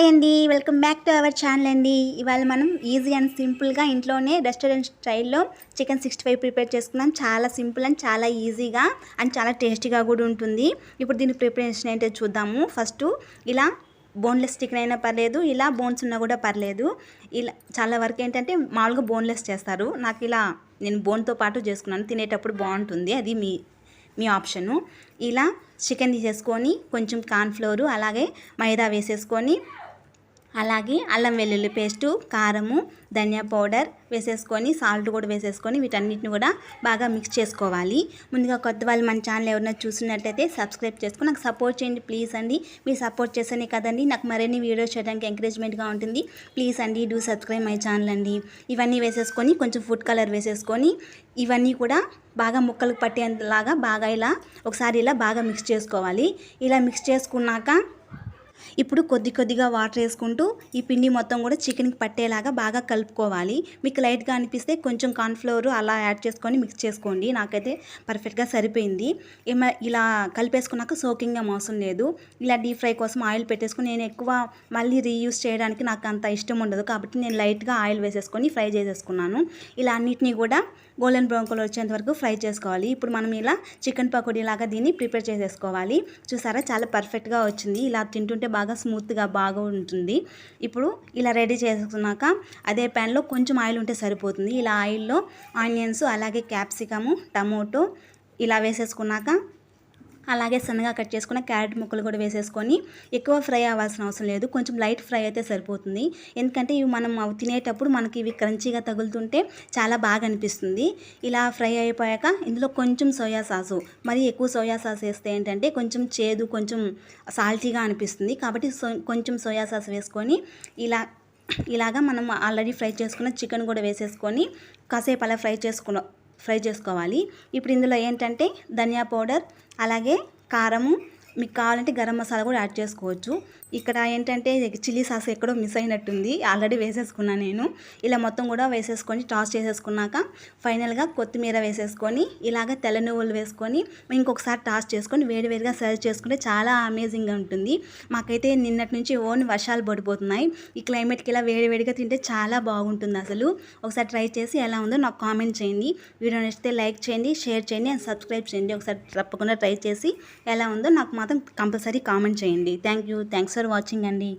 Hi అండి, welcome back to our channel అండి. ఇవాళ మనం ఈజీ అండ్ సింపుల్గా ఇంట్లోనే రెస్టారెంట్ స్టైల్లో చికెన్ 65 ప్రిపేర్ చేసుకున్నాం. చాలా సింపుల్ అండ్ చాలా ఈజీగా అండ్ చాలా టేస్టీగా కూడా ఉంటుంది. ఇప్పుడు దీని ప్రిపరేషన్ ఏంటో చూద్దాము. ఫస్ట్ ఇలా బోన్లెస్ చికెన్ అయినా పర్లేదు, ఇలా బోన్స్ ఉన్నా కూడా పర్లేదు. ఇలా చాలా వరకు ఏంటంటే మామూలుగా బోన్లెస్ చేస్తారు. నేను బోన్తో పాటు చేసుకున్నాను, తినేటప్పుడు బాగుంటుంది. అది మీ ఆప్షను. ఇలా చికెన్ తీసేసుకొని కొంచెం కార్న్ఫ్లోరు అలాగే మైదా వేసేసుకొని అలాగే అల్లం వెల్లుల్లి పేస్టు, కారము, ధనియా పౌడర్ వేసేసుకొని సాల్ట్ కూడా వేసేసుకొని వీటన్నిటిని కూడా బాగా మిక్స్ చేసుకోవాలి. ముందుగా కొత్త వాళ్ళు మన ఛానల్ ఎవరైనా చూసినట్టయితే సబ్స్క్రైబ్ చేసుకొని నాకు సపోర్ట్ చేయండి ప్లీజ్ అండి. మీరు సపోర్ట్ చేస్తేనే కదండి నాకు మరిన్ని వీడియోస్ చేయడానికి ఎంకరేజ్మెంట్గా ఉంటుంది. ప్లీజ్ అండి డూ సబ్స్క్రైబ్ మై ఛానల్ అండి. ఇవన్నీ వేసేసుకొని కొంచెం ఫుడ్ కలర్ వేసేసుకొని ఇవన్నీ కూడా బాగా ముక్కలకు పట్టేంతలాగా బాగా ఇలా ఒకసారి ఇలా బాగా మిక్స్ చేసుకోవాలి. ఇలా మిక్స్ చేసుకున్నాక ఇప్పుడు కొద్దిగా వాటర్ వేసుకుంటూ ఈ పిండి మొత్తం కూడా చికెన్కి పట్టేలాగా బాగా కలుపుకోవాలి. మీకు లైట్గా అనిపిస్తే కొంచెం కార్న్ఫ్లోర్ అలా యాడ్ చేసుకొని మిక్స్ చేసుకోండి. నాకైతే పర్ఫెక్ట్గా సరిపోయింది. ఇలా కలిపేసుకున్నాక సోకింగ్ అవసరం లేదు. ఇలా డీప్ ఫ్రై కోసం ఆయిల్ పెట్టేసుకొని నేను ఎక్కువ మళ్ళీ రీయూస్ చేయడానికి నాకు అంత ఇష్టం ఉండదు కాబట్టి నేను లైట్గా ఆయిల్ వేసేసుకొని ఫ్రై చేసేసుకున్నాను. ఇలా అన్నిటినీ కూడా గోల్డెన్ బ్రౌన్ కలర్ వచ్చేంత వరకు ఫ్రై చేసుకోవాలి. ఇప్పుడు మనం ఇలా చికెన్ పకోడీ లాగా దీన్ని ప్రిపేర్ చేసేసుకోవాలి. చూసారా చాలా పర్ఫెక్ట్గా వచ్చింది. ఇలా తింటుంటే బాగా స్మూత్గా బాగా ఉంటుంది. ఇప్పుడు ఇలా రెడీ చేసుకున్నాక అదే ప్యాన్లో కొంచెం ఆయిల్ ఉంటే సరిపోతుంది. ఇలా ఆయిల్లో ఆనియన్స్ అలాగే క్యాప్సికము, టమోటో ఇలా వేసేసుకున్నాక అలాగే సన్నగా కట్ చేసుకున్న క్యారెట్ ముక్కలు కూడా వేసేసుకొని ఎక్కువ ఫ్రై అవ్వాల్సిన అవసరం లేదు, కొంచెం లైట్ ఫ్రై అయితే సరిపోతుంది. ఎందుకంటే ఇవి మనం తినేటప్పుడు మనకి ఇవి క్రంచీగా తగులుతుంటే చాలా బాగా అనిపిస్తుంది. ఇలా ఫ్రై అయిపోయాక ఇందులో కొంచెం సోయా సాసు, మరి ఎక్కువ సోయా సాస్ వేస్తే ఏంటంటే కొంచెం చేదు కొంచెం సాల్టీగా అనిపిస్తుంది. కాబట్టి కొంచెం సోయా సాస్ వేసుకొని ఇలాగా మనం ఆల్రెడీ ఫ్రై చేసుకున్న చికెన్ కూడా వేసేసుకొని కాసేపు అలా ఫ్రై చేసుకోవాలి. ఇప్పుడు ఇందులో ఏంటంటే ధనియా పౌడర్ అలాగే కారము, మీకు కావాలంటే గరం మసాలా కూడా యాడ్ చేసుకోవచ్చు. ఇక్కడ ఏంటంటే చిల్లీ సాస్ ఎక్కడో మిస్ అయినట్టుంది, ఆల్రెడీ వేసేసుకున్నాను నేను. ఇలా మొత్తం కూడా వేసేసుకొని టాస్ చేసేసుకున్నాక ఫైనల్గా కొత్తిమీర వేసేసుకొని ఇలాగ తెల్ల నువ్వులు వేసుకొని ఇంకొకసారి టాస్ చేసుకొని వేడివేడిగా సర్వ్ చేసుకుంటే చాలా అమేజింగ్గా ఉంటుంది. మాకైతే నిన్నటి నుంచి వర్షాలు పడిపోతున్నాయి. ఈ క్లైమేట్కి ఇలా వేడివేడిగా తింటే చాలా బాగుంటుంది అసలు. ఒకసారి ట్రై చేసి ఎలా ఉందో నాకు కామెంట్ చేయండి. వీడియో నచ్చితే లైక్ చేయండి, షేర్ చేయండి అండ్ సబ్స్క్రైబ్ చేయండి. ఒకసారి తప్పకుండా ట్రై చేసి ఎలా ఉందో నాకు మాత్రం కంపల్సరీ కామెంట్ చేయండి. థ్యాంక్స్ ఫర్ వాచింగ్ అండి.